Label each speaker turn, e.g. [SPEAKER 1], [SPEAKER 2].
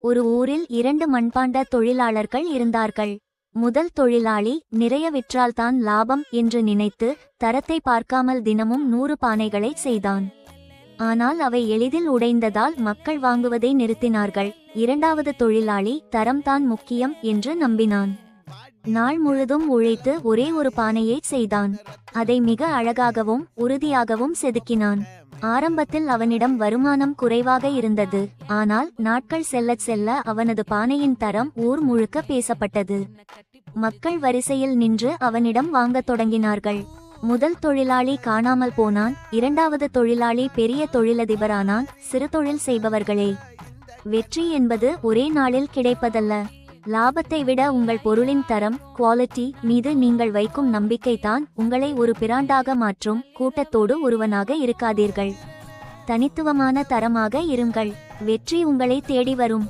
[SPEAKER 1] ஒரு ஊரில் 2 மண்பாண்ட தொழிலாளர்கள் இருந்தார்கள். முதல் தொழிலாளி நிறைய விற்றால்தான் லாபம் என்று நினைத்து தரத்தை பார்க்காமல் தினமும் 100 பானைகளை செய்தான். ஆனால் அவை எளிதில் உடைந்ததால் மக்கள் வாங்குவதை நிறுத்தினார்கள். இரண்டாவது தொழிலாளி தரம்தான் முக்கியம் என்று நம்பினான். நாள் முழுதும் உழைத்து ஒரே ஒரு பானையை செய்தான். அதை மிக அழகாகவும் உறுதியாகவும் செதுக்கினான். ஆரம்பத்தில் அவனிடம் வருமானம் குறைவாக இருந்தது. ஆனால் நாட்கள் செல்லச் செல்ல அவனது பானையின் தரம் ஊர் முழுக்க பேசப்பட்டது. மக்கள் வரிசையில் நின்று அவனிடம் வாங்கத் தொடங்கினார்கள். முதல் தொழிலாளி காணாமல் போனான். இரண்டாவது தொழிலாளி பெரிய தொழிலதிபரானான். சிறு தொழில் செய்பவர்களே, வெற்றி என்பது ஒரே நாளில் கிடைப்பதல்ல. லாபத்தை விட உங்கள் பொருளின் தரம், குவாலிட்டி மீது நீங்கள் வைக்கும் நம்பிக்கைதான் உங்களை ஒரு பிராண்டாக மாற்றும். கூட்டத்தோடு ஒருவனாக இருக்காதீர்கள். தனித்துவமான தரமாக இருங்கள். வெற்றி உங்களை தேடி வரும்.